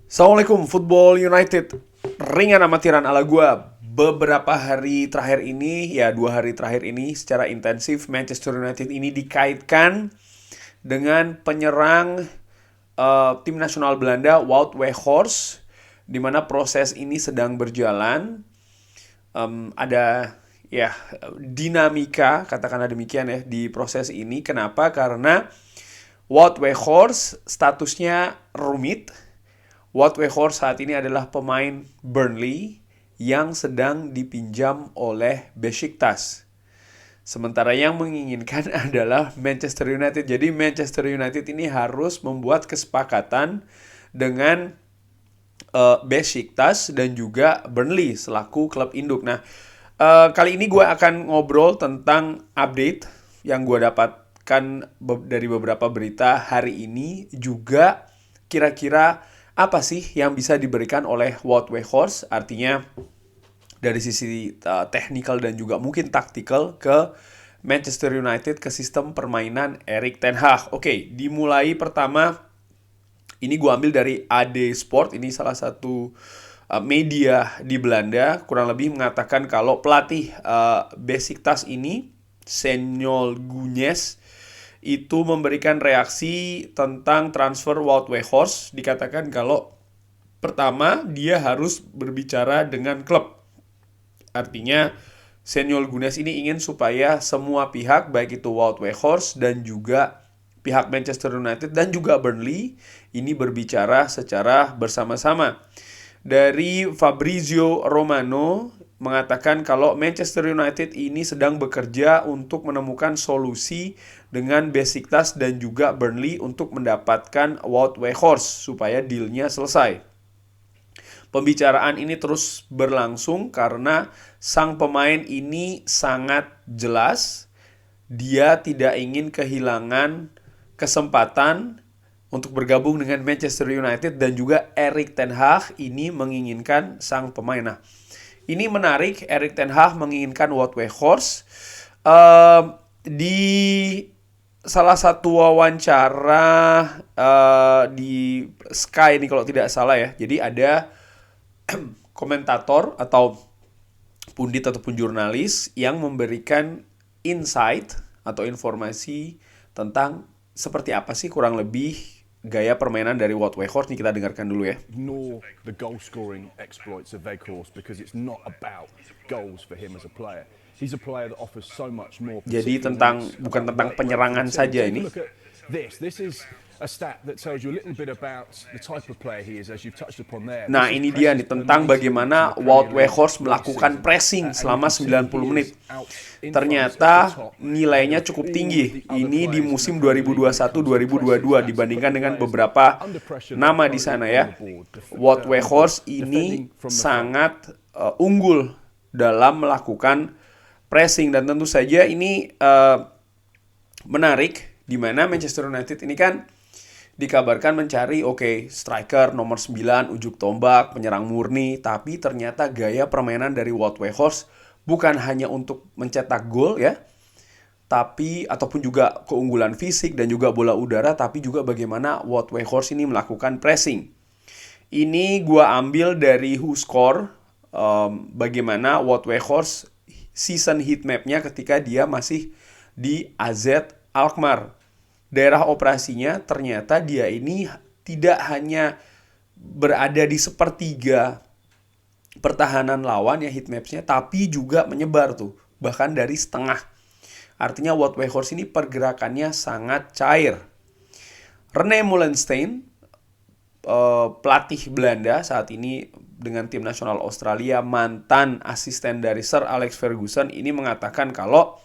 Assalamualaikum Football United. Ringan amatiran ala gua. Beberapa hari terakhir ini, ya 2 hari terakhir ini secara intensif Manchester United ini dikaitkan dengan penyerang tim nasional Belanda Wout Weghorst, di mana proses ini sedang berjalan. Ada ya dinamika, katakanlah demikian ya, di proses ini. Kenapa? Karena Wout Weghorst statusnya rumit. Wout Weghorst saat ini adalah pemain Burnley yang sedang dipinjam oleh Besiktas. Sementara yang menginginkan adalah Manchester United. Jadi Manchester United ini harus membuat kesepakatan dengan Besiktas dan juga Burnley selaku klub induk. Nah, kali ini gue akan ngobrol tentang update yang gue dapatkan dari beberapa berita hari ini. Juga kira-kira apa sih yang bisa diberikan oleh Wout Weghorst, artinya dari sisi technical dan juga mungkin tactical ke Manchester United, ke sistem permainan Erik ten Hag. Oke, dimulai pertama, ini gue ambil dari AD Sport, ini salah satu media di Belanda, kurang lebih mengatakan kalau pelatih Besiktas ini, Senol Gunes, itu memberikan reaksi tentang transfer Wout Weghorst. Dikatakan kalau pertama dia harus berbicara dengan klub. Artinya Senol Gunes ini ingin supaya semua pihak, baik itu Wout Weghorst dan juga pihak Manchester United dan juga Burnley, ini berbicara secara bersama-sama. Dari Fabrizio Romano mengatakan kalau Manchester United ini sedang bekerja untuk menemukan solusi dengan Besiktas dan juga Burnley untuk mendapatkan Wout Weghorst supaya dealnya selesai. Pembicaraan ini terus berlangsung karena sang pemain ini sangat jelas dia tidak ingin kehilangan kesempatan untuk bergabung dengan Manchester United, dan juga Erik ten Hag ini menginginkan sang pemain. Nah, ini menarik, Erik ten Hag menginginkan Wout Weghorst. Di salah satu wawancara di Sky ini kalau tidak salah ya, jadi ada komentator atau pundit ataupun jurnalis yang memberikan insight atau informasi tentang seperti apa sih kurang lebih gaya permainan dari Wout Weghorst. Nih kita dengarkan dulu ya. Ignore the goal scoring exploits of Weghorst because it's not about goals for him as a player. He's a player that offers so much more. Jadi bukan tentang penyerangan saja ini. This is a stat that tells you a little bit about the type of player he is, as you've touched upon there. Nah, ini dia nih tentang bagaimana Wout Weghorst melakukan pressing selama 90 menit. Ternyata nilainya cukup tinggi. Ini di musim 2021-2022 dibandingkan dengan beberapa nama di sana ya. Wout Weghorst ini sangat unggul dalam melakukan pressing, dan tentu saja ini menarik di mana Manchester United ini kan dikabarkan mencari striker nomor 9, ujuk tombak, penyerang murni, tapi ternyata gaya permainan dari Wout Weghorst bukan hanya untuk mencetak gol ya, tapi ataupun juga keunggulan fisik dan juga bola udara, tapi juga bagaimana Wout Weghorst ini melakukan pressing. Ini gua ambil dari WhoScored, bagaimana Wout Weghorst season heatmap-nya ketika dia masih di AZ Alkmaar. Daerah operasinya ternyata dia ini tidak hanya berada di sepertiga pertahanan lawan ya heatmap-nya, tapi juga menyebar tuh, bahkan dari setengah. Artinya Wout Weghorst ini pergerakannya sangat cair. René Meulensteen, pelatih Belanda saat ini dengan tim nasional Australia, mantan asisten dari Sir Alex Ferguson, ini mengatakan kalau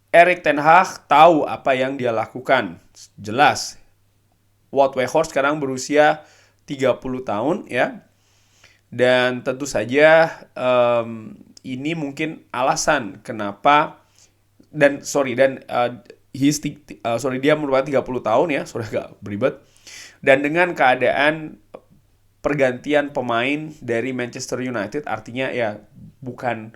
Erik ten Hag tahu apa yang dia lakukan. Jelas, Wout Weghorst sekarang berusia 30 tahun ya. Dan tentu saja ini mungkin alasan kenapa dia merupakan 30 tahun ya, agak beribet. Dan dengan keadaan pergantian pemain dari Manchester United, artinya ya bukan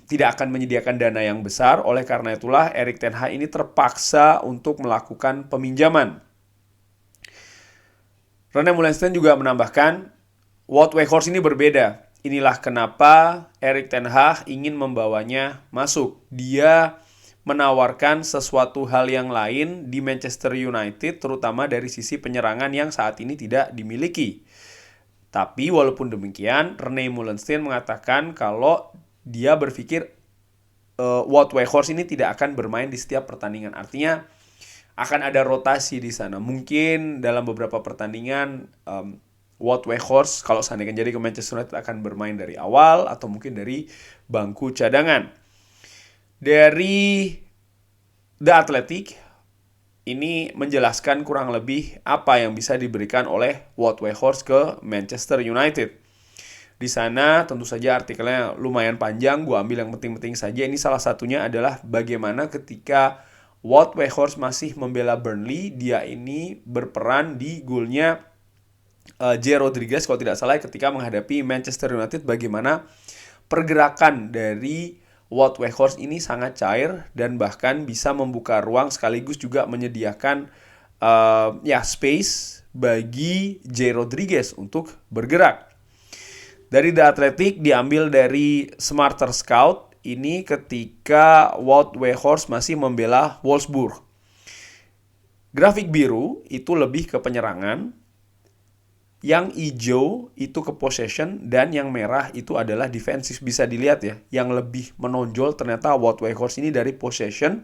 tidak akan menyediakan dana yang besar. Oleh karena itulah Erik ten Hag ini terpaksa untuk melakukan peminjaman. Rene Meulensteen juga menambahkan, Wout Weghorst ini berbeda. Inilah kenapa Erik ten Hag ingin membawanya masuk. Dia menawarkan sesuatu hal yang lain di Manchester United, terutama dari sisi penyerangan yang saat ini tidak dimiliki. Tapi walaupun demikian, Rene Meulensteen mengatakan kalau dia berpikir Wout Weghorst ini tidak akan bermain di setiap pertandingan. Artinya akan ada rotasi di sana. Mungkin dalam beberapa pertandingan Wout Weghorst kalau seandainya jadi ke Manchester United akan bermain dari awal atau mungkin dari bangku cadangan. Dari The Athletic ini menjelaskan kurang lebih apa yang bisa diberikan oleh Wout Weghorst ke Manchester United. Di sana tentu saja artikelnya lumayan panjang, gue ambil yang penting-penting saja. Ini salah satunya adalah bagaimana ketika Wout Weghorst masih membela Burnley, dia ini berperan di golnya J. Rodriguez kalau tidak salah ketika menghadapi Manchester United, bagaimana pergerakan dari Wout Weghorst ini sangat cair dan bahkan bisa membuka ruang sekaligus juga menyediakan space bagi J. Rodriguez untuk bergerak. Dari The Athletic diambil dari Smarter Scout ini ketika Wout Weghorst masih membela Wolfsburg. Grafik biru itu lebih ke penyerangan, yang hijau itu ke possession, dan yang merah itu adalah defensif. Bisa dilihat ya, yang lebih menonjol ternyata Wout Weghorst ini dari possession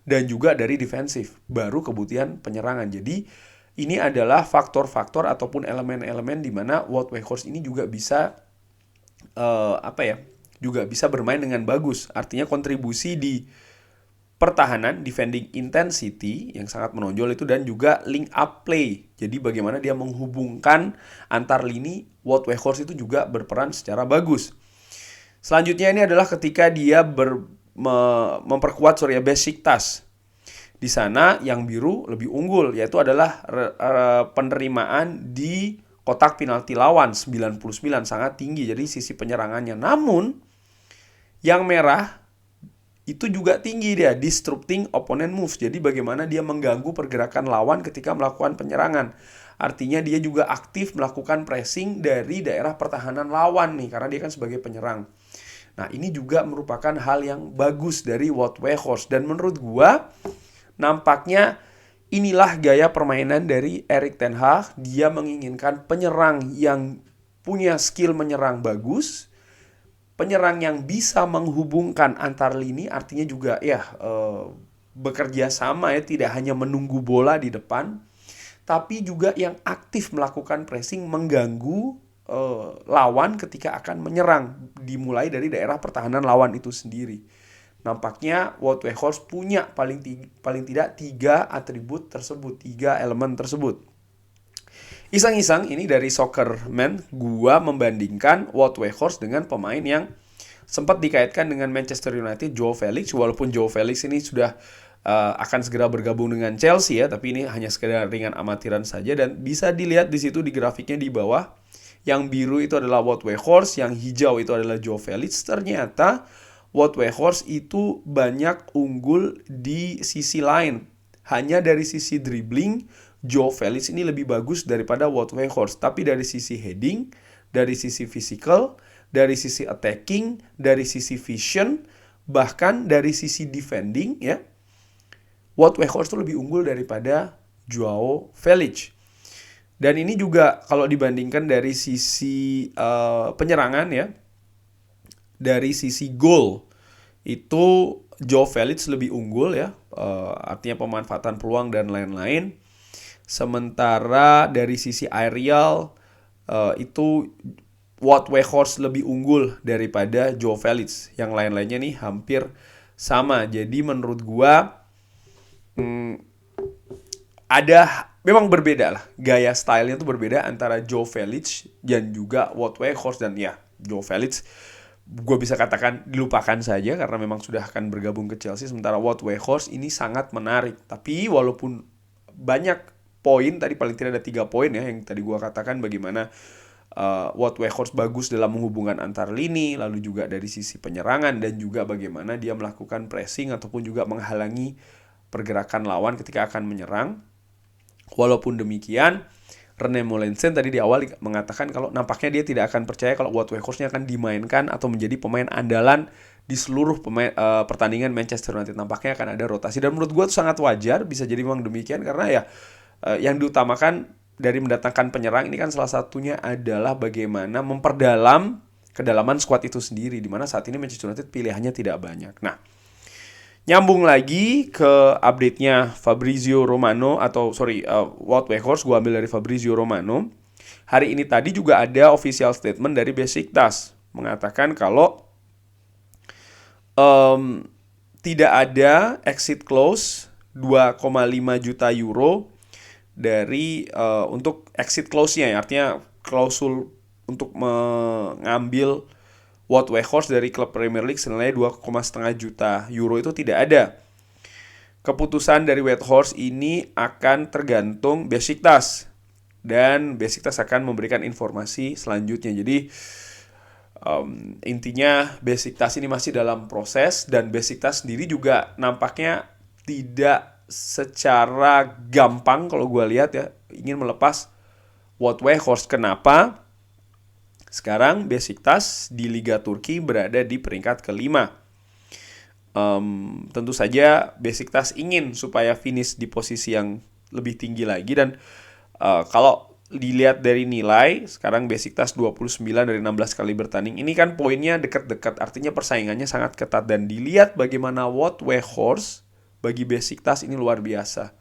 dan juga dari defensif, baru kemudian penyerangan. Jadi ini adalah faktor-faktor ataupun elemen-elemen di mana Wout Weghorst ini juga bisa juga bisa bermain dengan bagus. Artinya kontribusi di pertahanan, defending intensity yang sangat menonjol itu, dan juga link up play. Jadi bagaimana dia menghubungkan antar lini, Wout Weghorst itu juga berperan secara bagus. Selanjutnya ini adalah ketika dia memperkuat Besiktas. Di sana yang biru lebih unggul, yaitu adalah penerimaan di kotak penalti lawan 99, sangat tinggi. Jadi sisi penyerangannya. Namun yang merah itu juga tinggi dia, disrupting opponent moves. Jadi bagaimana dia mengganggu pergerakan lawan ketika melakukan penyerangan. Artinya dia juga aktif melakukan pressing dari daerah pertahanan lawan nih, karena dia kan sebagai penyerang. Nah, ini juga merupakan hal yang bagus dari Wout Weghorst. Dan menurut gua, nampaknya inilah gaya permainan dari Erik ten Hag. Dia menginginkan penyerang yang punya skill menyerang bagus, penyerang yang bisa menghubungkan antar lini, artinya juga bekerja sama ya, tidak hanya menunggu bola di depan, tapi juga yang aktif melakukan pressing, mengganggu lawan ketika akan menyerang, dimulai dari daerah pertahanan lawan itu sendiri. Nampaknya Wout Weghorst punya paling tidak 3 atribut tersebut, 3 elemen tersebut. Iseng-iseng ini dari Soccerman, gua membandingkan Wout Weghorst dengan pemain yang sempat dikaitkan dengan Manchester United, Joao Felix. Walaupun Joao Felix ini sudah akan segera bergabung dengan Chelsea ya, tapi ini hanya sekedar ringan amatiran saja. Dan bisa dilihat di situ di grafiknya di bawah, yang biru itu adalah Wout Weghorst, yang hijau itu adalah Joao Felix. Ternyata Wout Weghorst itu banyak unggul di sisi lain. Hanya dari sisi dribbling, Joao Felix ini lebih bagus daripada Wout Weghorst. Tapi dari sisi heading, dari sisi physical, dari sisi attacking, dari sisi vision, bahkan dari sisi defending ya, Wout Weghorst itu lebih unggul daripada Joao Felix. Dan ini juga kalau dibandingkan dari sisi penyerangan ya, dari sisi goal itu Joao Felix lebih unggul ya, artinya pemanfaatan peluang dan lain-lain. Sementara dari sisi aerial itu Wout Weghorst lebih unggul daripada Joao Felix. Yang lain-lainnya nih hampir sama. Jadi menurut gua memang berbeda lah. Gaya stylenya tuh berbeda antara Joao Felix dan juga Wout Weghorst. Dan ya, Joao Felix gue bisa katakan dilupakan saja karena memang sudah akan bergabung ke Chelsea. Sementara Wout Weghorst ini sangat menarik. Tapi walaupun banyak poin, tadi paling tidak ada 3 poin ya yang tadi gue katakan, bagaimana Wout Weghorst bagus dalam menghubungkan antar lini, lalu juga dari sisi penyerangan, dan juga bagaimana dia melakukan pressing ataupun juga menghalangi pergerakan lawan ketika akan menyerang. Walaupun demikian, Rene Meulensteen tadi di awal mengatakan kalau nampaknya dia tidak akan percaya kalau Wout Weghorst akan dimainkan atau menjadi pemain andalan di seluruh pertandingan Manchester United. Nampaknya akan ada rotasi, dan menurut gue itu sangat wajar, bisa jadi memang demikian karena ya yang diutamakan dari mendatangkan penyerang ini kan salah satunya adalah bagaimana memperdalam kedalaman skuad itu sendiri, di mana saat ini Manchester United pilihannya tidak banyak. Nah, nyambung lagi ke update-nya Fabrizio Romano Wout Weghorst, gue ambil dari Fabrizio Romano. Hari ini tadi juga ada official statement dari Besiktas mengatakan kalau tidak ada exit clause 2,5 juta euro dari untuk exit clause-nya, ya, artinya klausul untuk mengambil Wout Weghorst dari klub Premier League senilai 2,5 juta euro itu tidak ada. Keputusan dari Weghorst ini akan tergantung Besiktas, dan Besiktas akan memberikan informasi selanjutnya. Jadi intinya Besiktas ini masih dalam proses, dan Besiktas sendiri juga nampaknya tidak secara gampang kalau gue lihat ya ingin melepas Wout Weghorst. Kenapa? Sekarang Besiktas di Liga Turki berada di peringkat kelima. Tentu saja Besiktas ingin supaya finish di posisi yang lebih tinggi lagi, dan kalau dilihat dari nilai, sekarang Besiktas 29 dari 16 kali bertanding. Ini kan poinnya dekat-dekat, artinya persaingannya sangat ketat, dan dilihat bagaimana Wout Weghorst bagi Besiktas ini luar biasa.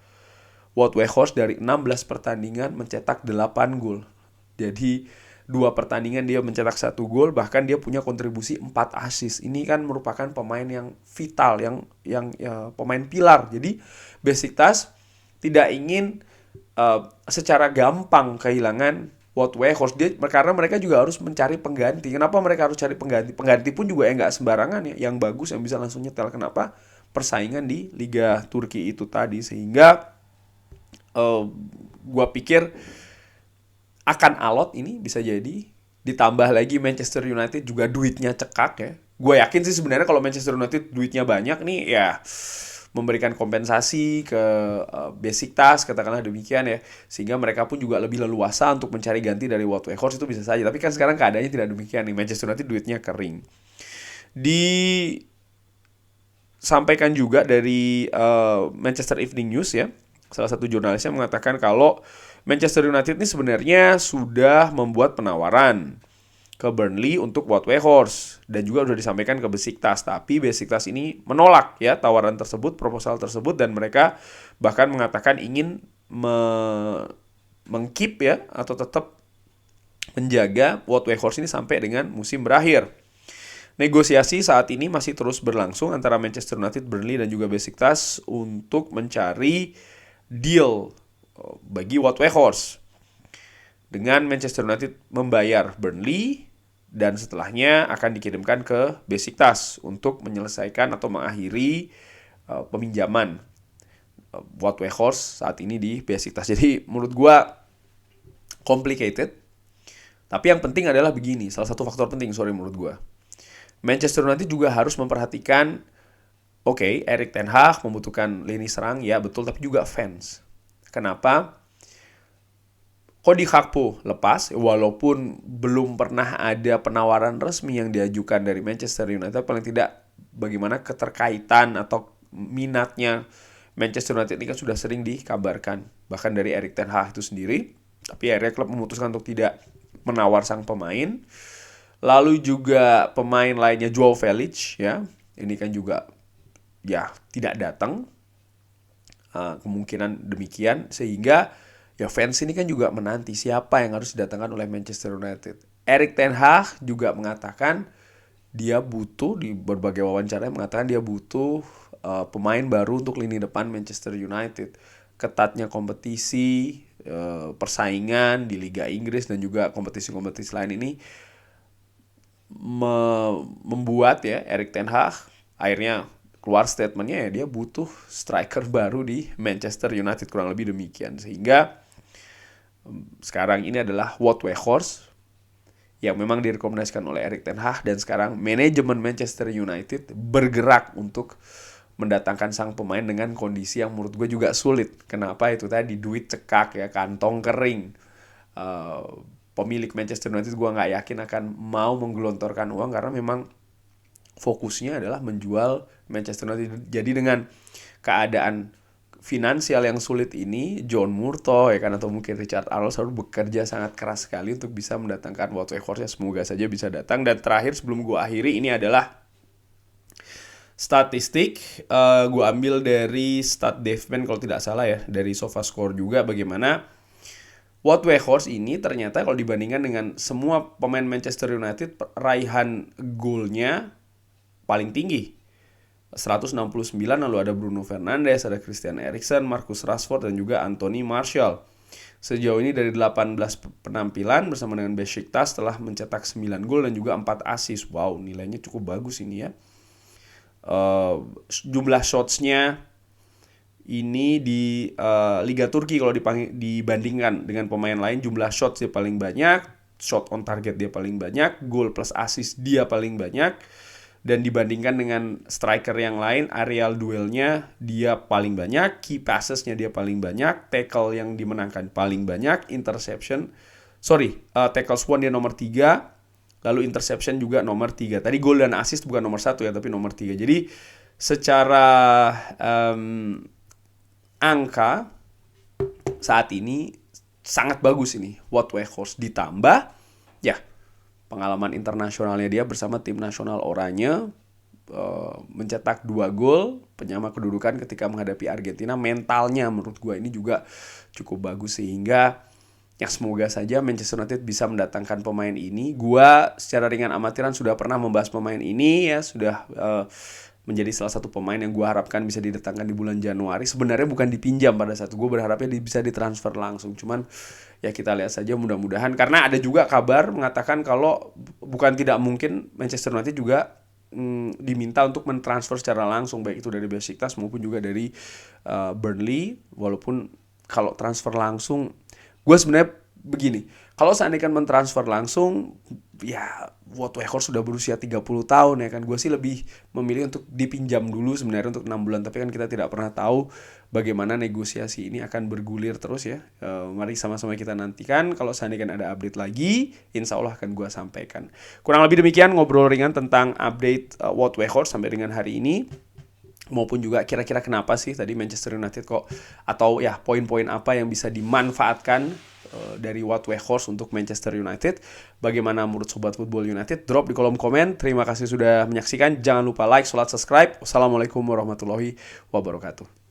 Wout Weghorst dari 16 pertandingan mencetak 8 gol. Jadi 2 pertandingan dia mencetak 1 gol, bahkan dia punya kontribusi 4 assist. Ini kan merupakan pemain yang vital, yang pemain pilar. Jadi Besiktas tidak ingin secara gampang kehilangan Wout Weghorst, karena mereka juga harus mencari pengganti. Kenapa mereka harus cari pengganti? Pengganti pun juga nggak sembarangan ya, yang bagus, yang bisa langsung nyetel. Kenapa? Persaingan di Liga Turki itu tadi, sehingga gua pikir akan alot ini bisa jadi. Ditambah lagi Manchester United juga duitnya cekak ya. Gue yakin sih sebenarnya kalau Manchester United duitnya banyak nih ya memberikan kompensasi ke Besiktas, katakanlah demikian ya, sehingga mereka pun juga lebih leluasa untuk mencari ganti dari Wout Weghorst, itu bisa saja. Tapi kan sekarang keadaannya tidak demikian nih, Manchester United duitnya kering. Disampaikan juga dari Manchester Evening News ya, salah satu jurnalisnya mengatakan kalau Manchester United ini sebenarnya sudah membuat penawaran ke Burnley untuk Wout Weghorst, dan juga sudah disampaikan ke Besiktas, tapi Besiktas ini menolak ya tawaran tersebut, proposal tersebut, dan mereka bahkan mengatakan ingin mengkeep ya, atau tetap menjaga Wout Weghorst ini sampai dengan musim berakhir. Negosiasi saat ini masih terus berlangsung antara Manchester United, Burnley, dan juga Besiktas untuk mencari deal bagi Wout Weghorst, dengan Manchester United membayar Burnley dan setelahnya akan dikirimkan ke Besiktas untuk menyelesaikan atau mengakhiri peminjaman Wout Weghorst saat ini di Besiktas. Jadi menurut gue complicated, tapi yang penting adalah begini, salah satu faktor penting menurut gue, Manchester United juga harus memperhatikan, Erik ten Hag membutuhkan lini serang, ya betul, tapi juga fans. Kenapa? Cody Gakpo lepas, walaupun belum pernah ada penawaran resmi yang diajukan dari Manchester United, paling tidak bagaimana keterkaitan atau minatnya Manchester United ini kan sudah sering dikabarkan, bahkan dari Erik ten Hag itu sendiri. Tapi akhirnya klub memutuskan untuk tidak menawar sang pemain. Lalu juga pemain lainnya Joao Felix ya, ini kan juga ya tidak datang, kemungkinan demikian, sehingga ya fans ini kan juga menanti siapa yang harus didatangkan oleh Manchester United. Erik ten Hag juga mengatakan dia butuh, di berbagai wawancara mengatakan dia butuh pemain baru untuk lini depan Manchester United. Ketatnya kompetisi, persaingan di Liga Inggris dan juga kompetisi-kompetisi lain ini membuat ya Erik ten Hag akhirnya keluar statementnya ya dia butuh striker baru di Manchester United, kurang lebih demikian. Sehingga sekarang ini adalah Wout Weghorst yang memang direkomendasikan oleh Erik ten Hag, dan sekarang manajemen Manchester United bergerak untuk mendatangkan sang pemain dengan kondisi yang menurut gue juga sulit. Kenapa? Itu tadi duit cekak ya, kantong kering. pemilik Manchester United gue nggak yakin akan mau menggelontorkan uang karena memang fokusnya adalah menjual Manchester United. Jadi dengan keadaan finansial yang sulit ini, John Murtough ya kan, atau mungkin Richard Arnold harus bekerja sangat keras sekali untuk bisa mendatangkan Wout Weghorst. Semoga saja bisa datang. Dan terakhir sebelum gue akhiri, ini adalah statistik. Gue ambil dari StatDevPen kalau tidak salah ya, dari SofaScore juga, bagaimana Wout Weghorst ini ternyata kalau dibandingkan dengan semua pemain Manchester United, raihan golnya paling tinggi, 169. Lalu ada Bruno Fernandes, ada Christian Eriksen, Marcus Rashford, dan juga Anthony Martial. Sejauh ini dari 18 penampilan bersama dengan Besiktas telah mencetak 9 gol dan juga 4 assist. Wow, nilainya cukup bagus ini ya. Jumlah shotsnya ini di Liga Turki kalau dibandingkan dengan pemain lain, jumlah shots dia paling banyak, shot on target dia paling banyak, gol plus assist dia paling banyak, dan dibandingkan dengan striker yang lain, aerial duelnya dia paling banyak, key passesnya dia paling banyak, tackle yang dimenangkan paling banyak, tackles won dia nomor 3, lalu interception juga nomor 3. Tadi gol dan assist bukan nomor 1 ya, tapi nomor 3. Jadi secara angka saat ini sangat bagus ini Wout Weghorst, ditambah ya pengalaman internasionalnya dia bersama tim nasional Oranye, mencetak 2 gol, penyama kedudukan ketika menghadapi Argentina. Mentalnya menurut gue ini juga cukup bagus, sehingga ya semoga saja Manchester United bisa mendatangkan pemain ini. Gua secara ringan amatiran sudah pernah membahas pemain ini ya, sudah menjadi salah satu pemain yang gua harapkan bisa didatangkan di bulan Januari. Sebenarnya bukan dipinjam pada saat itu, gue berharapnya bisa ditransfer langsung. Cuman ya kita lihat saja, mudah-mudahan. Karena ada juga kabar mengatakan kalau bukan tidak mungkin Manchester United juga diminta untuk mentransfer secara langsung, baik itu dari Besiktas maupun juga dari Burnley. Walaupun kalau transfer langsung, gue sebenarnya begini, kalau seandainya mentransfer langsung, ya Wout Weghorst sudah berusia 30 tahun ya kan, gue sih lebih memilih untuk dipinjam dulu sebenarnya untuk 6 bulan. Tapi kan kita tidak pernah tahu bagaimana negosiasi ini akan bergulir terus ya. Mari sama-sama kita nantikan. Kalau seandainya ada update lagi, insya Allah akan gue sampaikan. Kurang lebih demikian ngobrol ringan tentang update Wout Weghorst sampai dengan hari ini, maupun juga kira-kira kenapa sih tadi Manchester United kok, atau ya poin-poin apa yang bisa dimanfaatkan dari Wout Weghorst untuk Manchester United. Bagaimana menurut Sobat Football United? Drop di kolom komen. Terima kasih sudah menyaksikan. Jangan lupa like, subscribe. Wassalamualaikum warahmatullahi wabarakatuh.